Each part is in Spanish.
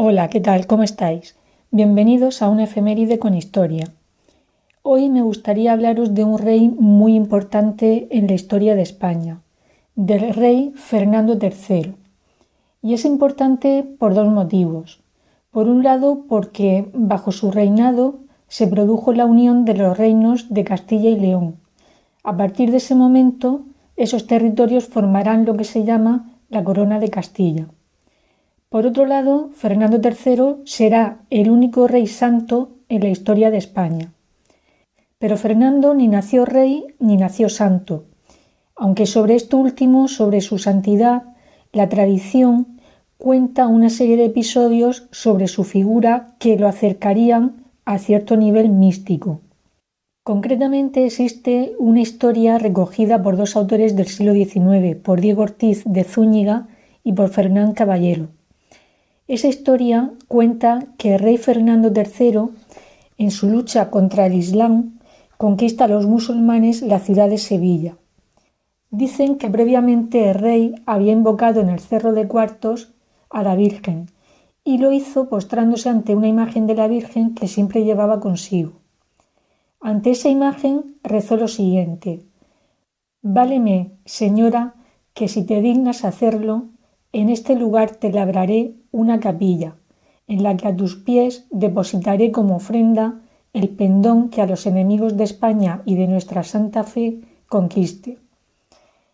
Hola, ¿qué tal? ¿Cómo estáis? Bienvenidos a una efeméride con historia. Hoy me gustaría hablaros de un rey muy importante en la historia de España, del rey Fernando III. Y es importante por dos motivos. Por un lado, porque bajo su reinado se produjo la unión de los reinos de Castilla y León. A partir de ese momento, esos territorios formarán lo que se llama la Corona de Castilla. Por otro lado, Fernando III será el único rey santo en la historia de España. Pero Fernando ni nació rey ni nació santo, aunque sobre esto último, sobre su santidad, la tradición cuenta una serie de episodios sobre su figura que lo acercarían a cierto nivel místico. Concretamente existe una historia recogida por dos autores del siglo XIX, por Diego Ortiz de Zúñiga y por Fernán Caballero. Esa historia cuenta que el rey Fernando III, en su lucha contra el Islam, conquista a los musulmanes la ciudad de Sevilla. Dicen que previamente el rey había invocado en el Cerro de Cuartos a la Virgen y lo hizo postrándose ante una imagen de la Virgen que siempre llevaba consigo. Ante esa imagen rezó lo siguiente: «Váleme, Señora, que si te dignas hacerlo, en este lugar te labraré una capilla, en la que a tus pies depositaré como ofrenda el pendón que a los enemigos de España y de nuestra santa fe conquiste».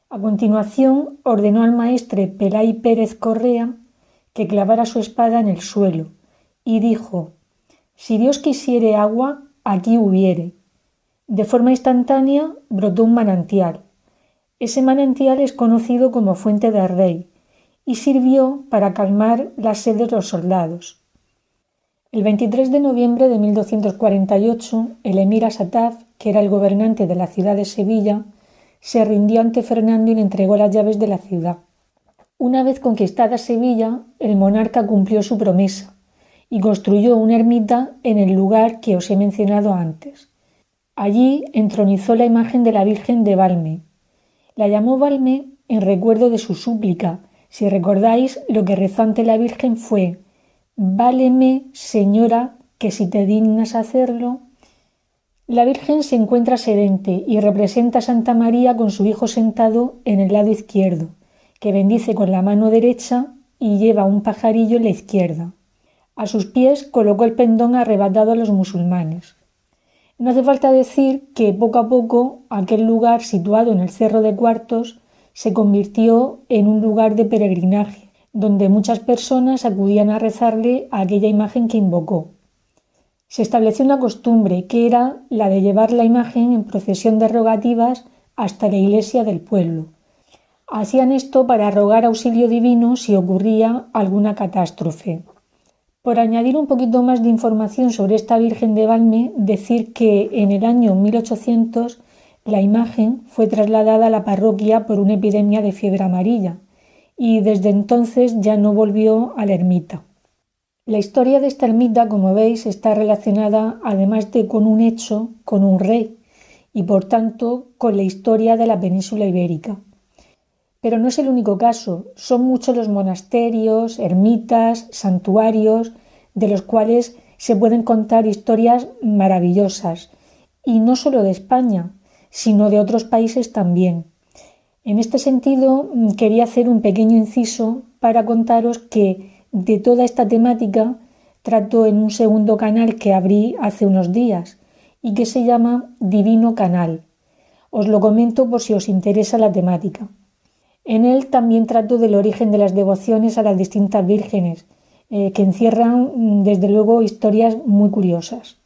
A continuación ordenó al maestre Pelay Pérez Correa que clavara su espada en el suelo y dijo: «Si Dios quisiere agua, aquí hubiere». De forma instantánea brotó un manantial. Ese manantial es conocido como Fuente del Rey y sirvió para calmar la sed de los soldados. El 23 de noviembre de 1248, el emir Asataf, que era el gobernante de la ciudad de Sevilla, se rindió ante Fernando y le entregó las llaves de la ciudad. Una vez conquistada Sevilla, el monarca cumplió su promesa y construyó una ermita en el lugar que os he mencionado antes. Allí entronizó la imagen de la Virgen de Valme. La llamó Valme en recuerdo de su súplica. Si recordáis, lo que rezó ante la Virgen fue: «Váleme, Señora, que si te dignas hacerlo». La Virgen se encuentra sedente y representa a Santa María con su hijo sentado en el lado izquierdo, que bendice con la mano derecha y lleva un pajarillo en la izquierda. A sus pies colocó el pendón arrebatado a los musulmanes. No hace falta decir que poco a poco aquel lugar situado en el Cerro de Cuartos se convirtió en un lugar de peregrinaje, donde muchas personas acudían a rezarle a aquella imagen que invocó. Se estableció una costumbre que era la de llevar la imagen en procesión de rogativas hasta la iglesia del pueblo. Hacían esto para rogar auxilio divino si ocurría alguna catástrofe. Por añadir un poquito más de información sobre esta Virgen de Valme, decir que en el año 1800 la imagen fue trasladada a la parroquia por una epidemia de fiebre amarilla y desde entonces ya no volvió a la ermita. La historia de esta ermita, como veis, está relacionada, además de con un hecho, con un rey y por tanto con la historia de la península ibérica. Pero no es el único caso, son muchos los monasterios, ermitas, santuarios, de los cuales se pueden contar historias maravillosas, y no solo de España, sino de otros países también. En este sentido, quería hacer un pequeño inciso para contaros que de toda esta temática trato en un segundo canal que abrí hace unos días y que se llama Divino Canal. Os lo comento por si os interesa la temática. En él también trato del origen de las devociones a las distintas vírgenes, que encierran desde luego historias muy curiosas.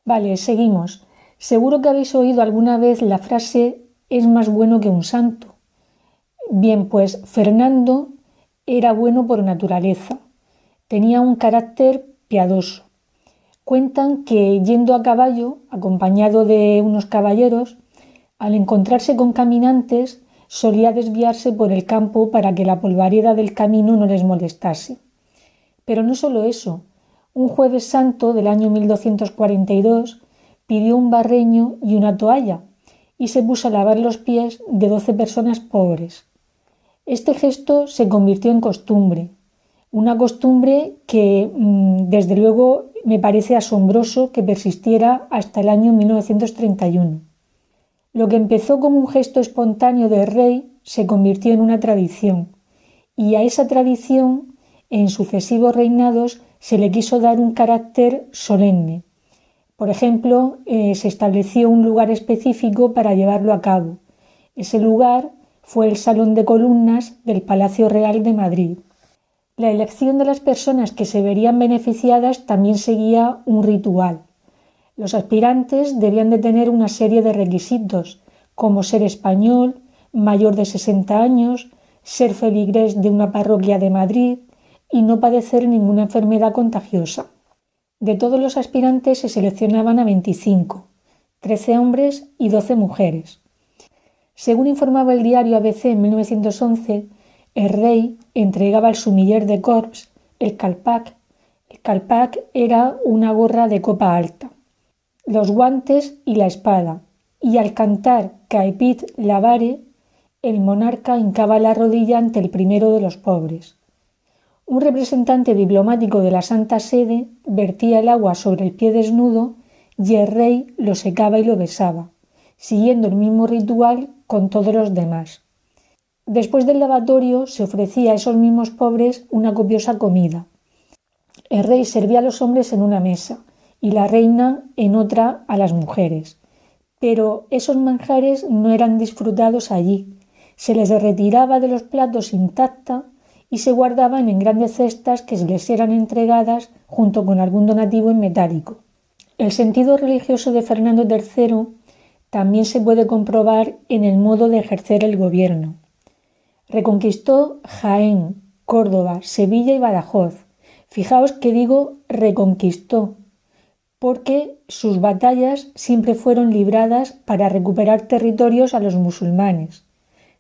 Vale, seguimos. Seguro que habéis oído alguna vez la frase «es más bueno que un santo». Bien, pues Fernando era bueno por naturaleza. Tenía un carácter piadoso. Cuentan que yendo a caballo, acompañado de unos caballeros, al encontrarse con caminantes, solía desviarse por el campo para que la polvareda del camino no les molestase. Pero no solo eso. Un jueves santo del año 1242 pidió un barreño y una toalla y se puso a lavar los pies de 12 personas pobres. Este gesto se convirtió en costumbre. Una costumbre que, desde luego, me parece asombroso que persistiera hasta el año 1931. Lo que empezó como un gesto espontáneo del rey se convirtió en una tradición, y a esa tradición, en sucesivos reinados, se le quiso dar un carácter solemne. Por ejemplo, se estableció un lugar específico para llevarlo a cabo. Ese lugar fue el Salón de Columnas del Palacio Real de Madrid. La elección de las personas que se verían beneficiadas también seguía un ritual. Los aspirantes debían de tener una serie de requisitos, como ser español, mayor de 60 años, ser feligrés de una parroquia de Madrid y no padecer ninguna enfermedad contagiosa. De todos los aspirantes se seleccionaban a 25, 13 hombres y 12 mujeres. Según informaba el diario ABC en 1911, el rey entregaba al sumiller de corps el calpac. El calpac era una gorra de copa alta, los guantes y la espada, y al cantar Caepit lavare, el monarca hincaba la rodilla ante el primero de los pobres. Un representante diplomático de la Santa Sede vertía el agua sobre el pie desnudo y el rey lo secaba y lo besaba, siguiendo el mismo ritual con todos los demás. Después del lavatorio se ofrecía a esos mismos pobres una copiosa comida. El rey servía a los hombres en una mesa y la reina en otra a las mujeres. Pero esos manjares no eran disfrutados allí. Se les retiraba de los platos intacta y se guardaban en grandes cestas que les eran entregadas junto con algún donativo en metálico. El sentido religioso de Fernando III también se puede comprobar en el modo de ejercer el gobierno. Reconquistó Jaén, Córdoba, Sevilla y Badajoz. Fijaos que digo reconquistó, porque sus batallas siempre fueron libradas para recuperar territorios a los musulmanes.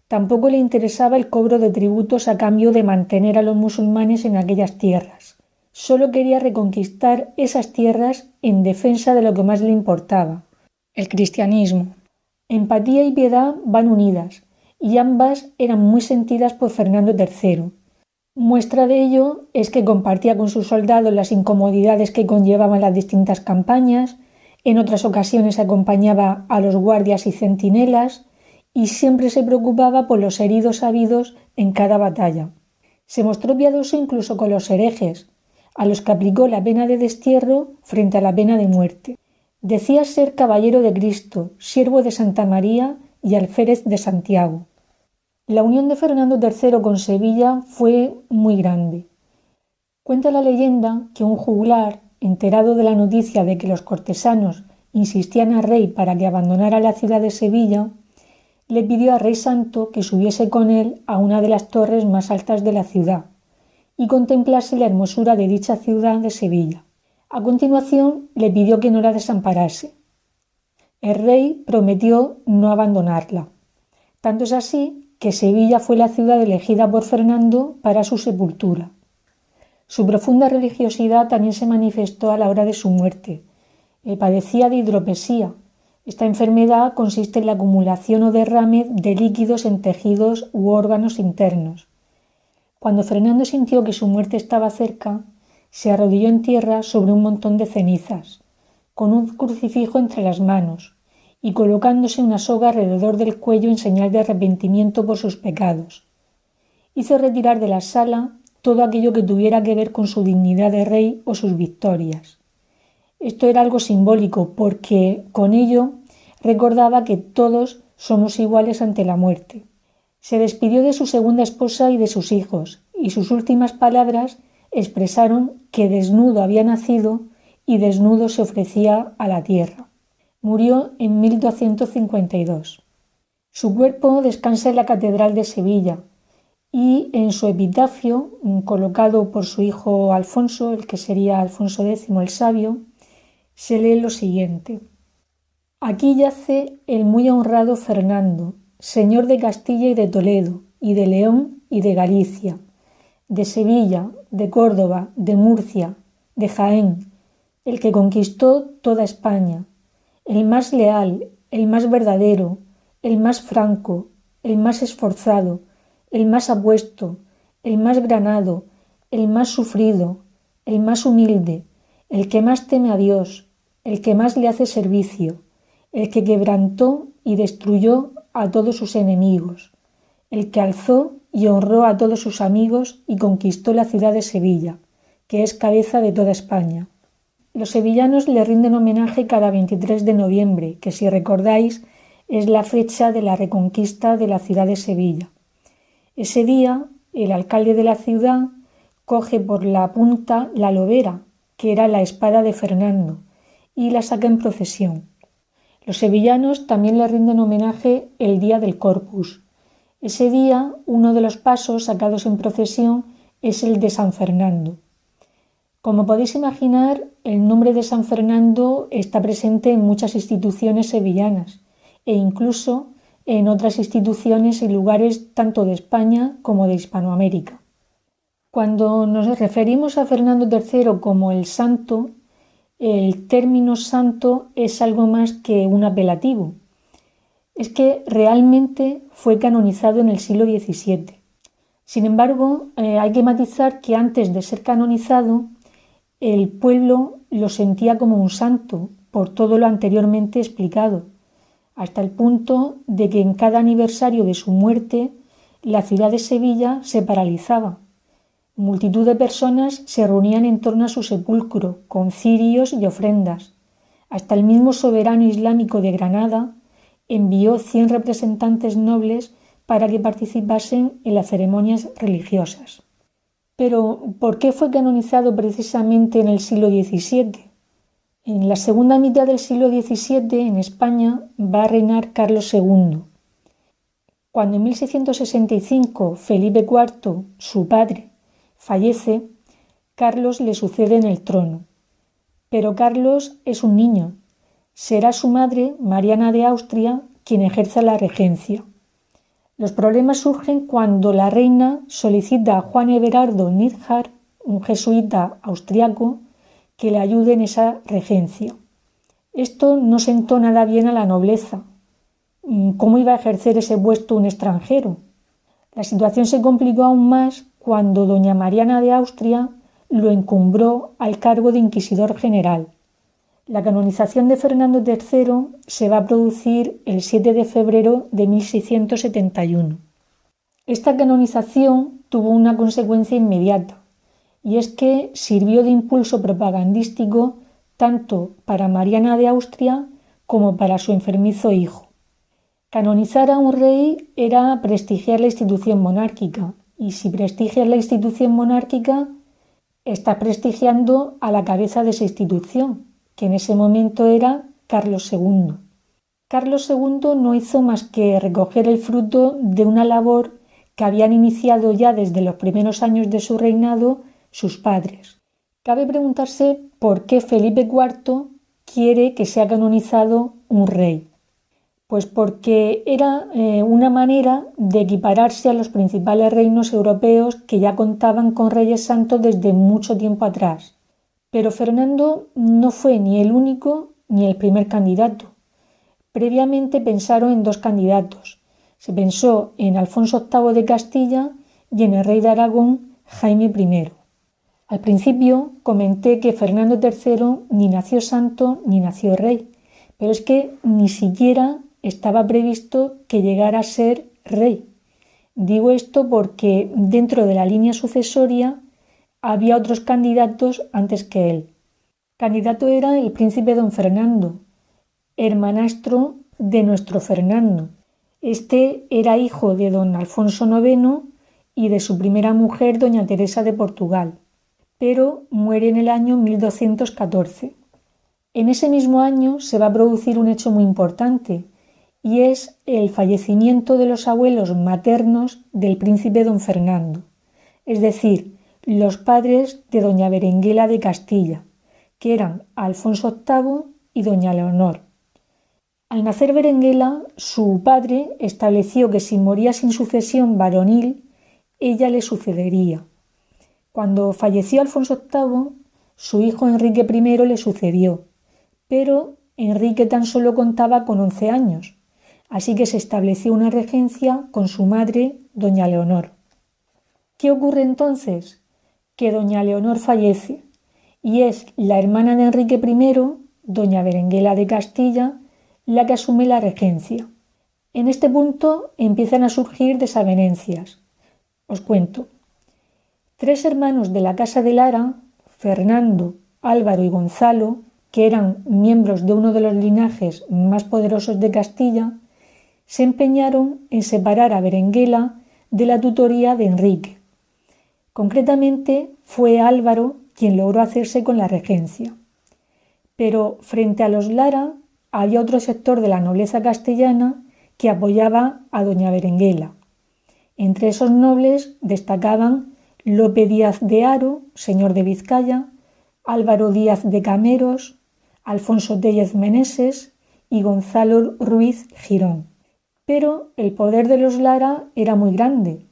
Tampoco le interesaba el cobro de tributos a cambio de mantener a los musulmanes en aquellas tierras. Solo quería reconquistar esas tierras en defensa de lo que más le importaba, el cristianismo. Empatía y piedad van unidas, y ambas eran muy sentidas por Fernando III. Muestra de ello es que compartía con sus soldados las incomodidades que conllevaban las distintas campañas, en otras ocasiones acompañaba a los guardias y centinelas, y siempre se preocupaba por los heridos habidos en cada batalla. Se mostró piadoso incluso con los herejes, a los que aplicó la pena de destierro frente a la pena de muerte. Decía ser caballero de Cristo, siervo de Santa María y alférez de Santiago. La unión de Fernando III con Sevilla fue muy grande. Cuenta la leyenda que un juglar, enterado de la noticia de que los cortesanos insistían al rey para que abandonara la ciudad de Sevilla, le pidió al rey santo que subiese con él a una de las torres más altas de la ciudad y contemplase la hermosura de dicha ciudad de Sevilla. A continuación le pidió que no la desamparase. El rey prometió no abandonarla. Tanto es así que Sevilla fue la ciudad elegida por Fernando para su sepultura. Su profunda religiosidad también se manifestó a la hora de su muerte. Padecía de hidropesía. Esta enfermedad consiste en la acumulación o derrame de líquidos en tejidos u órganos internos. Cuando Fernando sintió que su muerte estaba cerca, se arrodilló en tierra sobre un montón de cenizas, con un crucifijo entre las manos y colocándose una soga alrededor del cuello en señal de arrepentimiento por sus pecados. Hizo retirar de la sala todo aquello que tuviera que ver con su dignidad de rey o sus victorias. Esto era algo simbólico porque con ello recordaba que todos somos iguales ante la muerte. Se despidió de su segunda esposa y de sus hijos, y sus últimas palabras expresaron que desnudo había nacido y desnudo se ofrecía a la tierra. Murió en 1252. Su cuerpo descansa en la Catedral de Sevilla y en su epitafio, colocado por su hijo Alfonso, el que sería Alfonso X el Sabio, se lee lo siguiente: Aquí yace el muy honrado Fernando, señor de Castilla y de Toledo, y de León y de Galicia, de Sevilla, de Córdoba, de Murcia, de Jaén, el que conquistó toda España, el más leal, el más verdadero, el más franco, el más esforzado, el más apuesto, el más granado, el más sufrido, el más humilde, el que más teme a Dios, el que más le hace servicio, el que quebrantó y destruyó a todos sus enemigos, el que alzó y honró a todos sus amigos y conquistó la ciudad de Sevilla, que es cabeza de toda España. Los sevillanos le rinden homenaje cada 23 de noviembre, que si recordáis es la fecha de la reconquista de la ciudad de Sevilla. Ese día, el alcalde de la ciudad coge por la punta la lobera, que era la espada de Fernando, y la saca en procesión. Los sevillanos también le rinden homenaje el día del Corpus. Ese día, uno de los pasos sacados en procesión es el de San Fernando. Como podéis imaginar, el nombre de San Fernando está presente en muchas instituciones sevillanas e incluso en otras instituciones y lugares tanto de España como de Hispanoamérica. Cuando nos referimos a Fernando III como el santo, el término santo es algo más que un apelativo. Es que realmente fue canonizado en el siglo XVII. Sin embargo, hay que matizar que antes de ser canonizado, el pueblo lo sentía como un santo por todo lo anteriormente explicado, hasta el punto de que en cada aniversario de su muerte la ciudad de Sevilla se paralizaba. Multitud de personas se reunían en torno a su sepulcro con cirios y ofrendas. Hasta el mismo soberano islámico de Granada envió 100 representantes nobles para que participasen en las ceremonias religiosas. Pero, ¿por qué fue canonizado precisamente en el siglo XVII? En la segunda mitad del siglo XVII en España va a reinar Carlos II. Cuando en 1665 Felipe IV, su padre, fallece, Carlos le sucede en el trono. Pero Carlos es un niño. Será su madre, Mariana de Austria, quien ejerza la regencia. Los problemas surgen cuando la reina solicita a Juan Everardo Nithard, un jesuita austriaco, que le ayude en esa regencia. Esto no sentó nada bien a la nobleza. ¿Cómo iba a ejercer ese puesto un extranjero? La situación se complicó aún más cuando doña Mariana de Austria lo encumbró al cargo de inquisidor general. La canonización de Fernando III se va a producir el 7 de febrero de 1671. Esta canonización tuvo una consecuencia inmediata, y es que sirvió de impulso propagandístico tanto para Mariana de Austria como para su enfermizo hijo. Canonizar a un rey era prestigiar la institución monárquica, y si prestigias la institución monárquica, estás prestigiando a la cabeza de esa institución, que en ese momento era Carlos II. Carlos II no hizo más que recoger el fruto de una labor que habían iniciado ya desde los primeros años de su reinado sus padres. Cabe preguntarse por qué Felipe IV quiere que sea canonizado un rey. Pues porque era una manera de equipararse a los principales reinos europeos que ya contaban con reyes santos desde mucho tiempo atrás. Pero Fernando no fue ni el único ni el primer candidato. Previamente pensaron en 2 candidatos. Se pensó en Alfonso VIII de Castilla y en el rey de Aragón, Jaime I. Al principio comenté que Fernando III ni nació santo ni nació rey, pero es que ni siquiera estaba previsto que llegara a ser rey. Digo esto porque dentro de la línea sucesoria había otros candidatos antes que él. Candidato era el príncipe don Fernando, hermanastro de nuestro Fernando. Este era hijo de don Alfonso IX y de su primera mujer, doña Teresa de Portugal, pero muere en el año 1214. En ese mismo año se va a producir un hecho muy importante, y es el fallecimiento de los abuelos maternos del príncipe don Fernando, es decir, los padres de doña Berenguela de Castilla, que eran Alfonso VIII y doña Leonor. Al nacer Berenguela, su padre estableció que si moría sin sucesión varonil, ella le sucedería. Cuando falleció Alfonso VIII, su hijo Enrique I le sucedió, pero Enrique tan solo contaba con 11 años, así que se estableció una regencia con su madre, doña Leonor. ¿Qué ocurre entonces? que doña Leonor fallece y es la hermana de Enrique I, doña Berenguela de Castilla, la que asume la regencia. En este punto empiezan a surgir desavenencias. Os cuento. 3 hermanos de la Casa de Lara, Fernando, Álvaro y Gonzalo, que eran miembros de uno de los linajes más poderosos de Castilla, se empeñaron en separar a Berenguela de la tutoría de Enrique. Concretamente, fue Álvaro quien logró hacerse con la regencia. Pero frente a los Lara había otro sector de la nobleza castellana que apoyaba a doña Berenguela. Entre esos nobles destacaban Lope Díaz de Haro, señor de Vizcaya, Álvaro Díaz de Cameros, Alfonso Téllez Meneses y Gonzalo Ruiz Girón. Pero el poder de los Lara era muy grande.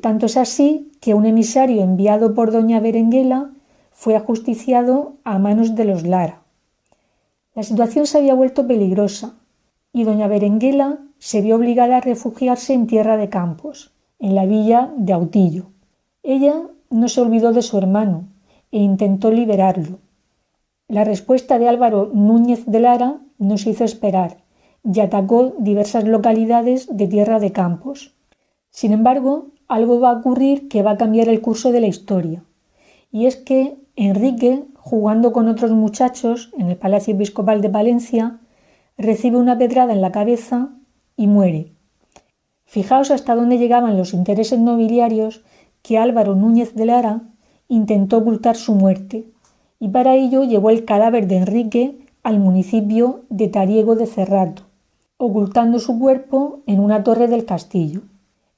Tanto es así que un emisario enviado por doña Berenguela fue ajusticiado a manos de los Lara. La situación se había vuelto peligrosa y doña Berenguela se vio obligada a refugiarse en Tierra de Campos, en la villa de Autillo. Ella no se olvidó de su hermano e intentó liberarlo. La respuesta de Álvaro Núñez de Lara no se hizo esperar y atacó diversas localidades de Tierra de Campos. Sin embargo, algo va a ocurrir que va a cambiar el curso de la historia, y es que Enrique, jugando con otros muchachos en el Palacio Episcopal de Palencia, recibe una pedrada en la cabeza y muere. Fijaos hasta dónde llegaban los intereses nobiliarios que Álvaro Núñez de Lara intentó ocultar su muerte, y para ello llevó el cadáver de Enrique al municipio de Tariego de Cerrato, ocultando su cuerpo en una torre del castillo.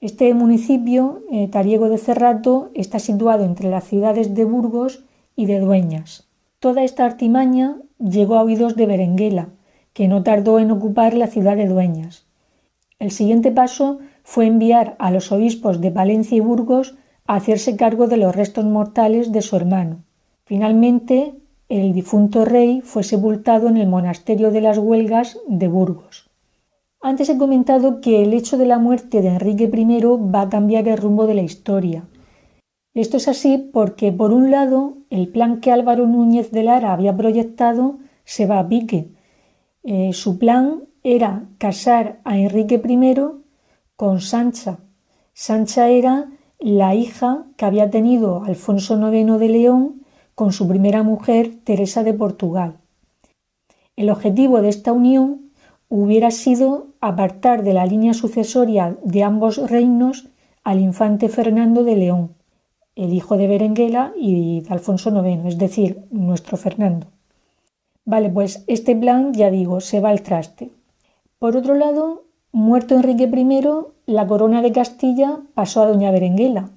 Este municipio, Tariego de Cerrato, está situado entre las ciudades de Burgos y de Dueñas. Toda esta artimaña llegó a oídos de Berenguela, que no tardó en ocupar la ciudad de Dueñas. El siguiente paso fue enviar a los obispos de Palencia y Burgos a hacerse cargo de los restos mortales de su hermano. Finalmente, el difunto rey fue sepultado en el monasterio de las Huelgas de Burgos. Antes he comentado que el hecho de la muerte de Enrique I va a cambiar el rumbo de la historia. Esto es así porque, por un lado, el plan que Álvaro Núñez de Lara había proyectado se va a pique. Su plan era casar a Enrique I con Sancha. Sancha era la hija que había tenido Alfonso IX de León con su primera mujer, Teresa de Portugal. El objetivo de esta unión hubiera sido apartar de la línea sucesoria de ambos reinos al infante Fernando de León, el hijo de Berenguela y de Alfonso IX, es decir, nuestro Fernando. Vale, pues este plan, ya digo, se va al traste. Por otro lado, muerto Enrique I, la corona de Castilla pasó a doña Berenguela.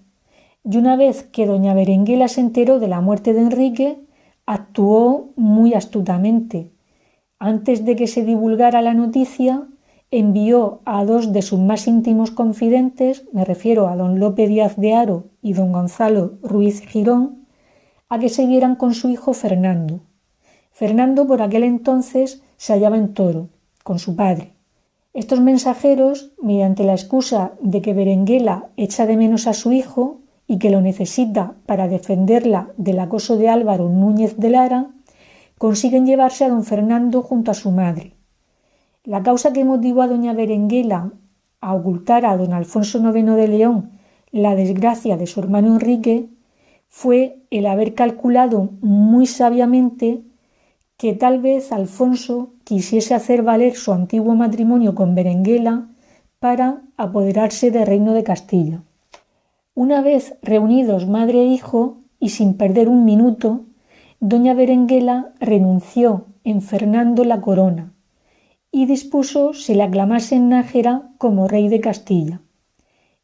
Y una vez que doña Berenguela se enteró de la muerte de Enrique, actuó muy astutamente. Antes de que se divulgara la noticia, envió a 2 de sus más íntimos confidentes, me refiero a don Lope Díaz de Haro y don Gonzalo Ruiz Girón, a que se vieran con su hijo Fernando. Fernando por aquel entonces se hallaba en Toro, con su padre. Estos mensajeros, mediante la excusa de que Berenguela echa de menos a su hijo y que lo necesita para defenderla del acoso de Álvaro Núñez de Lara, consiguen llevarse a don Fernando junto a su madre. La causa que motivó a doña Berenguela a ocultar a don Alfonso IX de León la desgracia de su hermano Enrique fue el haber calculado muy sabiamente que tal vez Alfonso quisiese hacer valer su antiguo matrimonio con Berenguela para apoderarse del reino de Castilla. Una vez reunidos madre e hijo, y sin perder un minuto, doña Berenguela renunció en Fernando la corona y dispuso se le aclamase en Nájera como rey de Castilla.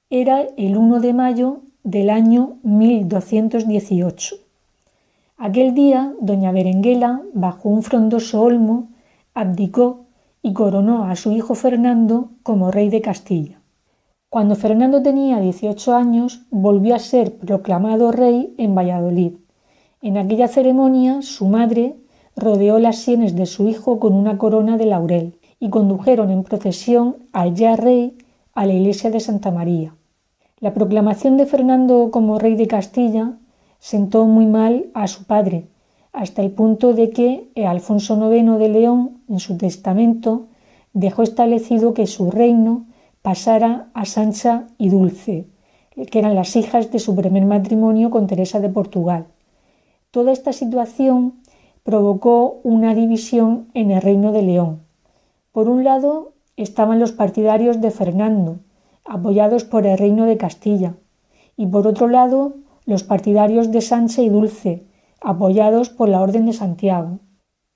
Era el 1 de mayo del año 1218. Aquel día, doña Berenguela, bajo un frondoso olmo, abdicó y coronó a su hijo Fernando como rey de Castilla. Cuando Fernando tenía 18 años, volvió a ser proclamado rey en Valladolid. En aquella ceremonia, su madre rodeó las sienes de su hijo con una corona de laurel y condujeron en procesión al ya rey a la iglesia de Santa María. La proclamación de Fernando como rey de Castilla sentó muy mal a su padre, hasta el punto de que Alfonso IX de León, en su testamento, dejó establecido que su reino pasara a Sancha y Dulce, que eran las hijas de su primer matrimonio con Teresa de Portugal. Toda esta situación provocó una división en el Reino de León. Por un lado estaban los partidarios de Fernando, apoyados por el Reino de Castilla, y por otro lado los partidarios de Sancha y Dulce, apoyados por la Orden de Santiago.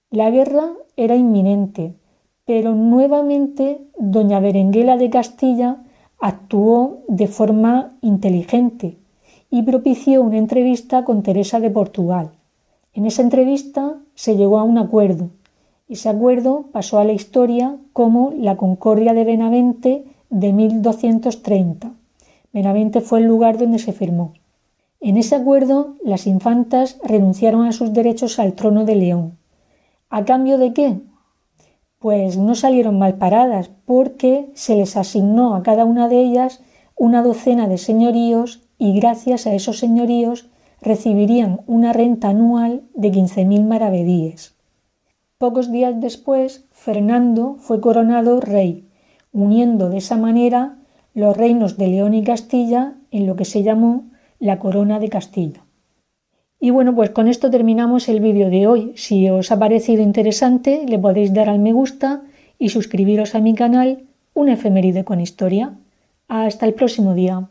La guerra era inminente, pero nuevamente doña Berenguela de Castilla actuó de forma inteligente y propició una entrevista con Teresa de Portugal. En esa entrevista se llegó a un acuerdo. Ese acuerdo pasó a la historia como la Concordia de Benavente de 1230. Benavente fue el lugar donde se firmó. En ese acuerdo, las infantas renunciaron a sus derechos al trono de León. ¿A cambio de qué? Pues no salieron mal paradas, porque se les asignó a cada una de ellas una docena de señoríos y gracias a esos señoríos recibirían una renta anual de 15.000 maravedíes. Pocos días después, Fernando fue coronado rey, uniendo de esa manera los reinos de León y Castilla en lo que se llamó la Corona de Castilla. Y bueno, pues con esto terminamos el vídeo de hoy. Si os ha parecido interesante, le podéis dar al me gusta y suscribiros a mi canal, una efeméride con historia. Hasta el próximo día.